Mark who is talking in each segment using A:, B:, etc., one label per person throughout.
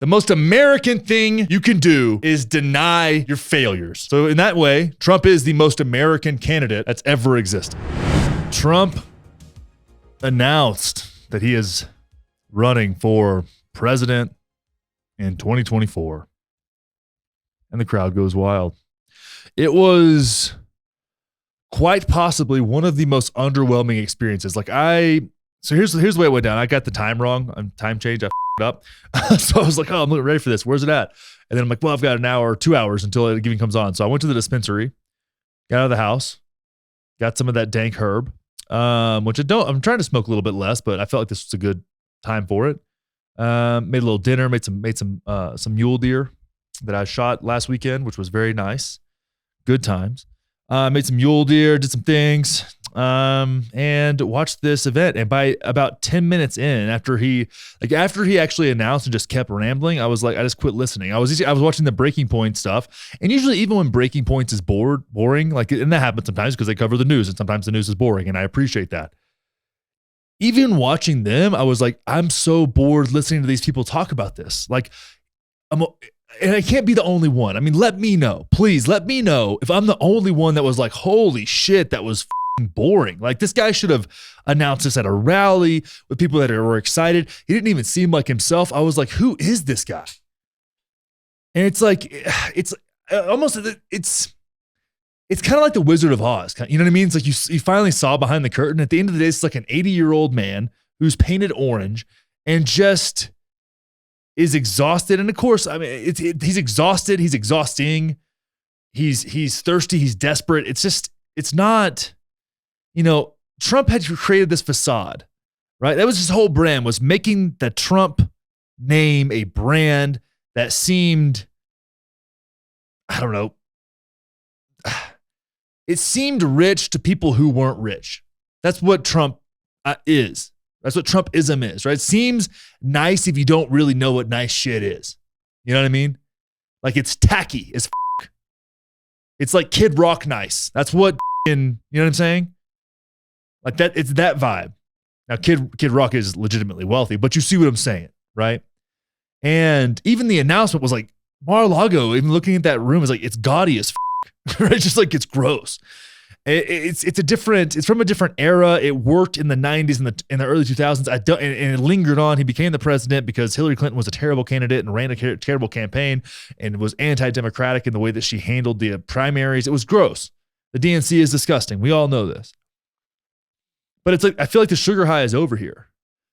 A: The most American thing you can do is deny your failures. So in that way, Trump is the most American candidate that's ever existed. Trump announced that he is running for president in 2024. And the crowd goes wild. It was quite possibly one of the most underwhelming experiences. So here's the way it went down. I got the time wrong. On time change, I f***ed up. So I was like, oh, I'm ready for this. Where's it at? And then I'm like, well, I've got an hour or 2 hours until it even comes on. So I went to the dispensary, got out of the house, got some of that dank herb, which I'm trying to smoke a little bit less, but I felt like this was a good time for it. Made a little dinner, made some mule deer that I shot last weekend, which was very nice. Good times. Made some mule deer, did some things, and watched this event. And by about 10 minutes in, after he actually announced and just kept rambling, I was like, I just quit listening. I was watching the Breaking Point stuff. And usually even when Breaking Points is boring, and that happens sometimes because they cover the news and sometimes the news is boring. And I appreciate that. Even watching them, I was like, I'm so bored listening to these people talk about this. And I can't be the only one. I mean, let me know. Please let me know if I'm the only one that was like, holy shit, that was boring. Like, this guy should have announced this at a rally with people that were excited. He didn't even seem like himself. I was like, who is this guy? And it's like, it's kind of like the Wizard of Oz. You know what I mean? It's like you finally saw behind the curtain. At the end of the day, it's like an 80-year-old man who's painted orange and just is exhausted. And of course, I mean, he's exhausted. He's exhausting. He's thirsty. He's desperate. It's not, Trump had created this facade, right? That was his whole brand, was making the Trump name a brand that seemed, I don't know, it seemed rich to people who weren't rich. That's what Trump is. That's what Trumpism is, right? It seems nice if you don't really know what nice shit is. You know what I mean? Like, it's tacky as f***. It's like Kid Rock nice. That's what you know what I'm saying? Like that, it's that vibe. Now, Kid Rock is legitimately wealthy, but you see what I'm saying, right? And even the announcement was like, Mar-a-Lago, even looking at that room, is like, it's gaudy as f***, right? Just like, it's gross. It's from a different era. It worked in the 90s and in the early 2000s. And it lingered on. He became the president because Hillary Clinton was a terrible candidate and ran a terrible campaign and was anti-democratic in the way that she handled the primaries. It was gross. The DNC is disgusting. We all know this. But it's like, I feel like the sugar high is over here.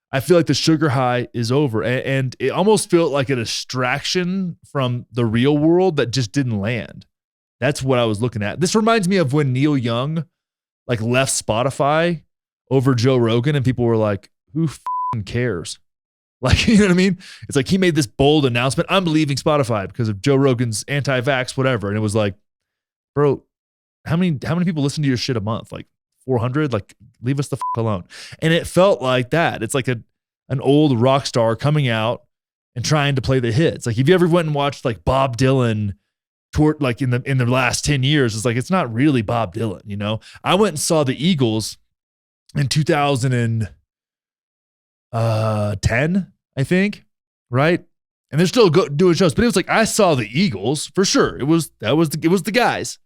A: I feel like the sugar high is over. And it almost felt like a distraction from the real world that just didn't land. That's what I was looking at. This reminds me of when Neil Young left Spotify over Joe Rogan, and people were like, who f***ing cares? You know what I mean? It's like he made this bold announcement, I'm leaving Spotify because of Joe Rogan's anti-vax, whatever. And it was like, bro, how many people listen to your shit a month? 400? Leave us the f*** alone. And it felt like that. It's like an old rock star coming out and trying to play the hits. If you ever went and watched Bob Dylan toward in the last 10 years, it's it's not really Bob Dylan, I went and saw the Eagles in 2010, I think, right? And they're still doing shows, but it was I saw the Eagles for sure. It was the guys.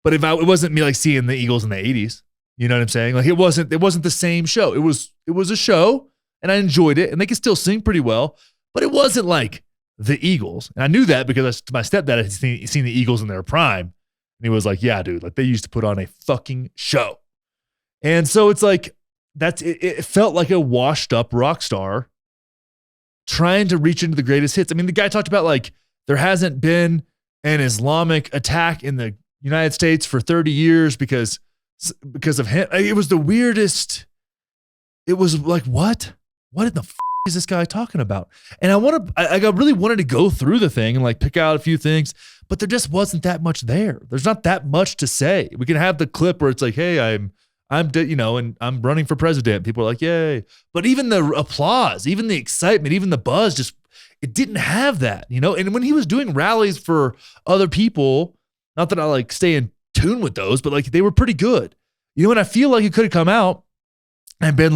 A: But it wasn't me seeing the Eagles in the 80s. You know what I'm saying? It wasn't the same show. It was a show, and I enjoyed it, and they could still sing pretty well, but it wasn't the Eagles. And I knew that because my stepdad had seen the Eagles in their prime. And he was like, yeah, dude, they used to put on a fucking show. And so it's it felt like a washed up rock star trying to reach into the greatest hits. I mean, the guy talked about there hasn't been an Islamic attack in the United States for 30 years because of him. It was the weirdest. It was what? What in the is this guy talking about? And I really wanted to go through the thing and pick out a few things, but there just wasn't that much there. There's not that much to say. We can have the clip where it's hey, and I'm running for president. People are like, yay. But even the applause, even the excitement, even the buzz, it didn't have that, And when he was doing rallies for other people, not that I stay in tune with those, but they were pretty good. And I feel like he could have come out and been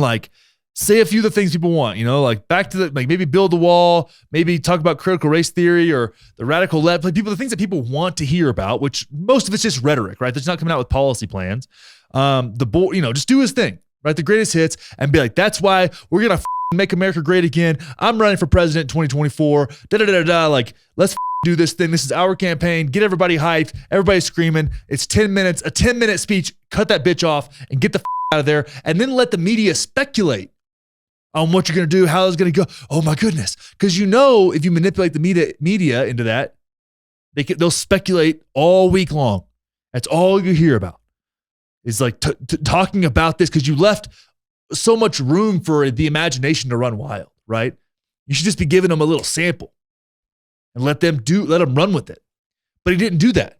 A: say a few of the things people want, like back to maybe build the wall, maybe talk about critical race theory or the radical left, like the things that people want to hear about, which most of it's just rhetoric, right? There's not coming out with policy plans. Just do his thing, right? The greatest hits and be like, that's why we're going to make America great again. I'm running for president in 2024. Like, let's do this thing. This is our campaign. Get everybody hyped. Everybody screaming. It's 10 minutes, a 10-minute speech. Cut that bitch off and get the out of there. And then let the media speculate on what you're going to do, how it's going to go. Oh my goodness. Because if you manipulate the media into that, they'll speculate all week long. That's all you hear about. Is like talking about this because you left so much room for the imagination to run wild, right? You should just be giving them a little sample and let them run with it. But he didn't do that.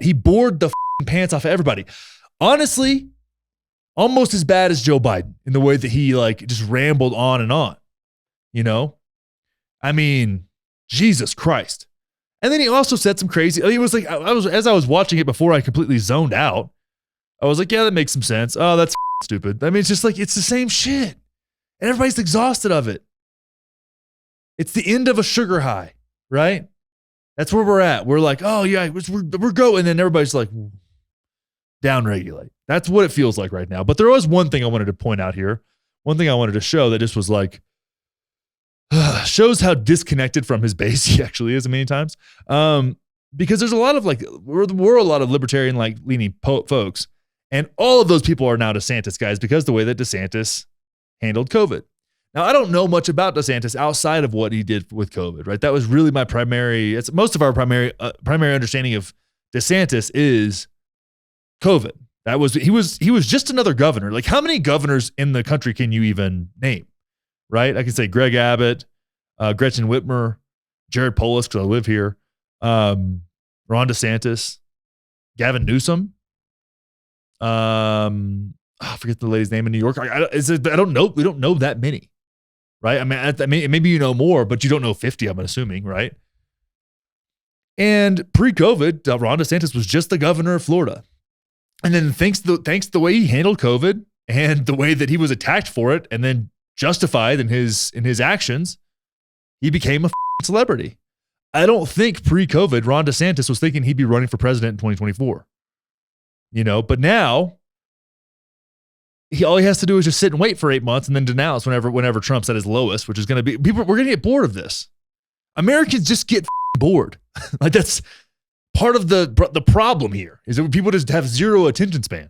A: He bored the pants off of everybody. Honestly, almost as bad as Joe Biden in the way that he just rambled on and on, I mean, Jesus Christ. And then he also said some crazy, it was like, as I was watching it before I completely zoned out, I was like, yeah, that makes some sense. Oh, that's stupid. I mean, it's just like, it's the same shit. And everybody's exhausted of it. It's the end of a sugar high, right? That's where we're at. We're like, oh yeah, we're going. And then everybody's like, downregulate. That's what it feels like right now. But there was one thing I wanted to point out here. One thing I wanted to show that just was like, shows how disconnected from his base he actually is many times. Because there's a lot of we're a lot of libertarian leaning folks. And all of those people are now DeSantis guys because the way that DeSantis handled COVID. Now, I don't know much about DeSantis outside of what he did with COVID, right? That was really my most of our primary understanding of DeSantis is COVID. He was just another governor. Like, how many governors in the country can you even name, right? I can say Greg Abbott, Gretchen Whitmer, Jared Polis, because I live here, Ron DeSantis, Gavin Newsom. I forget the lady's name in New York. I don't know. We don't know that many, right? I mean, maybe you know more, but you don't know 50, I'm assuming, right? And pre-COVID, Ron DeSantis was just the governor of Florida. And then thanks to the way he handled COVID and the way that he was attacked for it and then justified in his actions, he became a celebrity. I don't think pre-COVID, Ron DeSantis was thinking he'd be running for president in 2024. But now all he has to do is just sit and wait for 8 months and then denounce whenever Trump's at his lowest, which is going to be we're going to get bored of this. Americans just get bored. Like, that's part of the problem here is that people just have zero attention span.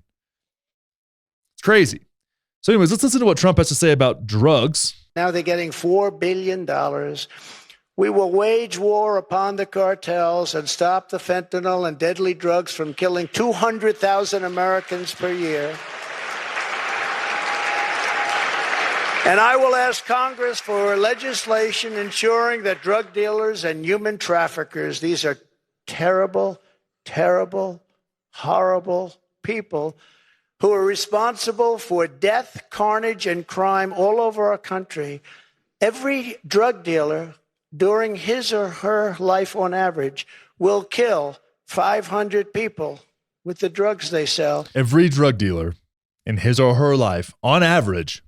A: It's crazy. So anyways, let's listen to what Trump has to say about drugs.
B: Now they're getting $4 billion. We will wage war upon the cartels and stop the fentanyl and deadly drugs from killing 200,000 Americans per year. And I will ask Congress for legislation ensuring that drug dealers and human traffickers, these are terrible, terrible, horrible people who are responsible for death, carnage, and crime all over our country. Every drug dealer during his or her life on average will kill 500 people with the drugs they sell.
A: Every drug dealer in his or her life on average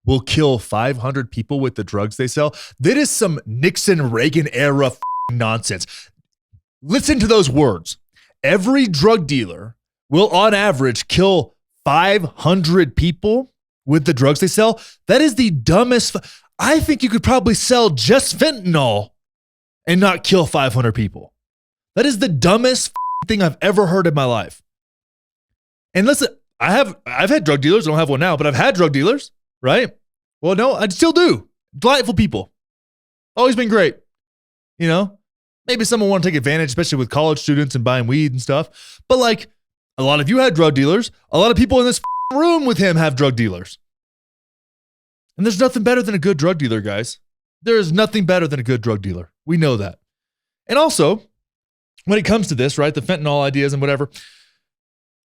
A: will kill 500 people with the drugs they sell. That is some Nixon Reagan era nonsense. Listen to those words. Every drug dealer will on average kill 500 people with the drugs they sell. That is the dumbest. I think you could probably sell just fentanyl and not kill 500 people. That is the dumbest thing I've ever heard in my life. And listen, I've had drug dealers. I don't have one now, but I've had drug dealers, right? Well, no, I still do. Delightful people. Always been great. Maybe someone want to take advantage, especially with college students and buying weed and stuff. But like, a lot of you had drug dealers. A lot of people in this room with him have drug dealers. And there's nothing better than a good drug dealer, guys. There is nothing better than a good drug dealer. We know that. And also, when it comes to this, right, the fentanyl ideas and whatever,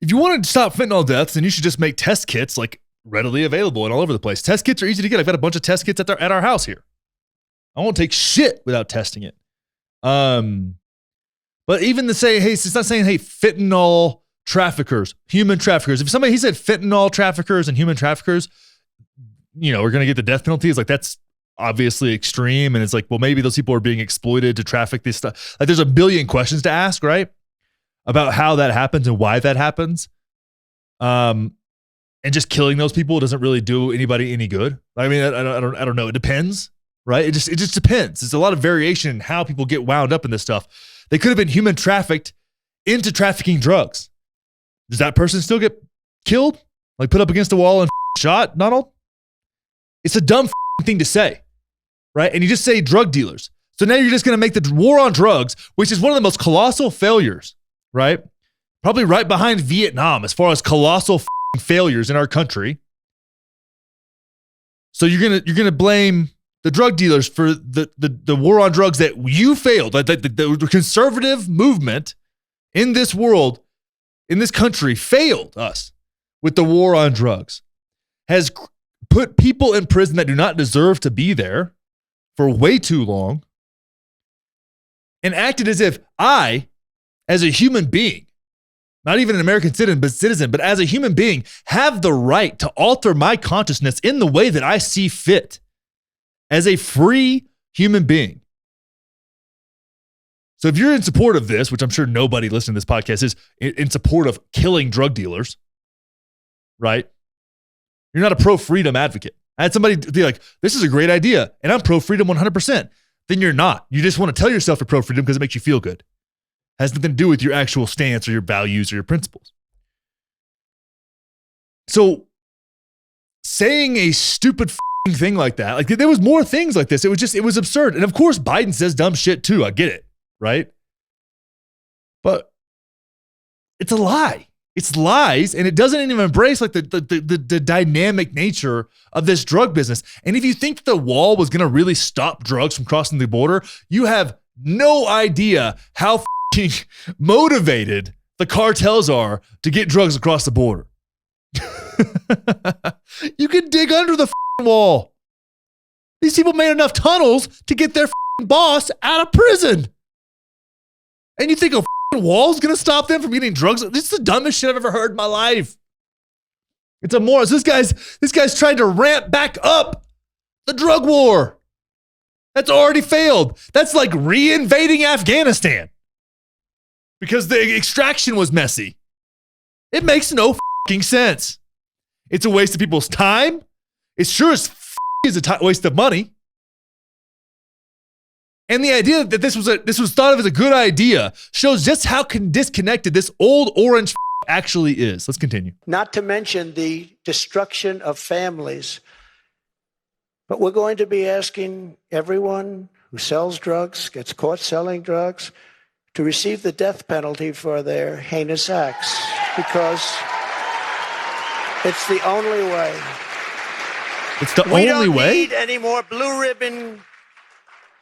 A: if you want to stop fentanyl deaths, then you should just make test kits like readily available and all over the place. Test kits are easy to get. I've got a bunch of test kits at our house here. I won't take shit without testing it. But even to say, hey, it's not saying, hey, fentanyl traffickers, human traffickers. If he said fentanyl traffickers and human traffickers, we're going to get the death penalty. It's like, that's obviously extreme. And it's like, well, maybe those people are being exploited to traffic this stuff. Like, there's a billion questions to ask, right? About how that happens and why that happens. And just killing those people doesn't really do anybody any good. I mean, I don't know. It depends, right? It just depends. There's a lot of variation in how people get wound up in this stuff. They could have been human trafficked into trafficking drugs. Does that person still get killed? Like, put up against a wall and shot, Donald? It's a dumb thing to say, right? And you just say drug dealers. So now you're just going to make the war on drugs, which is one of the most colossal failures, right? Probably right behind Vietnam as far as colossal failures in our country. So you're gonna blame the drug dealers for the war on drugs that you failed. Like the conservative movement in this world, in this country, failed us with the war on drugs. Has put people in prison that do not deserve to be there for way too long, and acted as if I, as a human being, not even an American citizen, but as a human being, have the right to alter my consciousness in the way that I see fit as a free human being. So if you're in support of this, which I'm sure nobody listening to this podcast is in support of killing drug dealers, right? You're not a pro-freedom advocate. I had somebody be like, this is a great idea, and I'm pro-freedom 100%. Then you're not. You just want to tell yourself you're pro-freedom because it makes you feel good. Has nothing to do with your actual stance or your values or your principles. So saying a stupid thing like that, like there was more things like this. It was absurd. And of course, Biden says dumb shit too. I get it, right? But it's a lie. It's lies, and it doesn't even embrace like the dynamic nature of this drug business. And if you think the wall was going to really stop drugs from crossing the border, you have no idea how motivated the cartels are to get drugs across the border. You can dig under the wall. These people made enough tunnels to get their boss out of prison. And you think a wall is going to stop them from getting drugs? This is the dumbest shit I've ever heard in my life. It's a moron. So this guy's trying to ramp back up the drug war. That's already failed. That's like reinvading Afghanistan because the extraction was messy. It makes no fucking sense. It's a waste of people's time. It sure as is a waste of money. And the idea that this was thought of as a good idea shows just how disconnected this old orange actually is. Let's continue.
B: Not to mention the destruction of families. But we're going to be asking everyone who sells drugs, gets caught selling drugs, to receive the death penalty for their heinous acts, because it's the only way.
A: It's the only way?
B: We don't need any more blue ribbon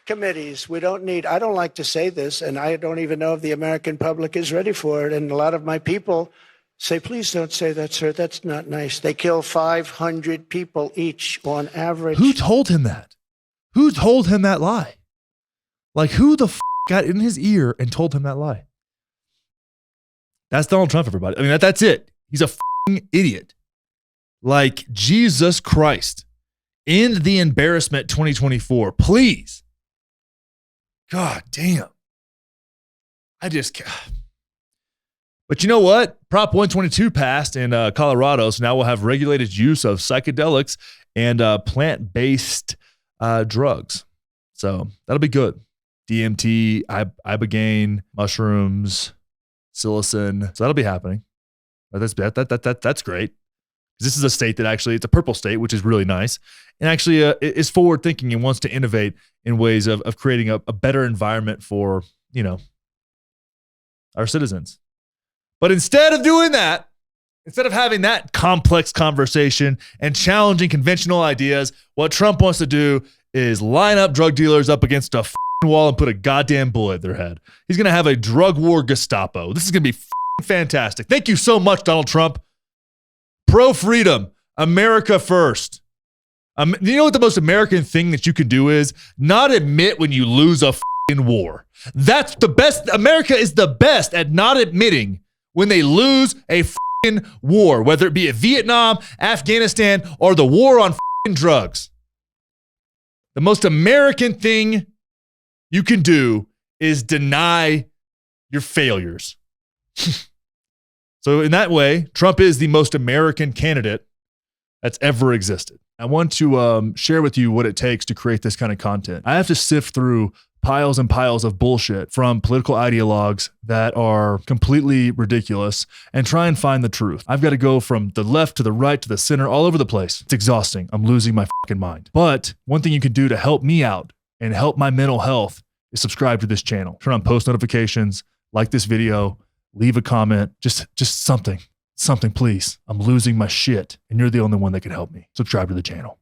B: committees. I don't like to say this, and I don't even know if the American public is ready for it. And a lot of my people say, please don't say that, sir. That's not nice. They kill 500 people each on average.
A: Who told him that? Who told him that lie? Like, who the got in his ear and told him that lie? That's Donald Trump, everybody. I mean, that's it. He's a idiot. Like, Jesus Christ. End the embarrassment 2024. Please. God damn. I just can't. But you know what? Prop 122 passed in Colorado, so now we'll have regulated use of psychedelics and plant-based drugs. So that'll be good. DMT, ibogaine, mushrooms, psilocin. So that'll be happening. That's great. This is a state that actually, it's a purple state, which is really nice, and actually is forward-thinking and wants to innovate in ways of creating a better environment for, our citizens. But instead of doing that, instead of having that complex conversation and challenging conventional ideas, what Trump wants to do is line up drug dealers up against a wall and put a goddamn bullet in their head. He's going to have a drug war Gestapo. This is going to be fantastic. Thank you so much, Donald Trump. Pro-freedom, America first. You know what the most American thing that you can do is? Not admit when you lose a war. That's the best. America is the best at not admitting when they lose a war, whether it be at Vietnam, Afghanistan, or the war on drugs. The most American thing you can do is deny your failures. So in that way, Trump is the most American candidate that's ever existed. I want to share with you what it takes to create this kind of content. I have to sift through piles and piles of bullshit from political ideologues that are completely ridiculous and try and find the truth. I've got to go from the left to the right to the center, all over the place. It's exhausting. I'm losing my fucking mind. But one thing you can do to help me out and help my mental health is subscribe to this channel. Turn on post notifications, like this video, leave a comment, just something, please. I'm losing my shit and you're the only one that can help me. Subscribe to the channel.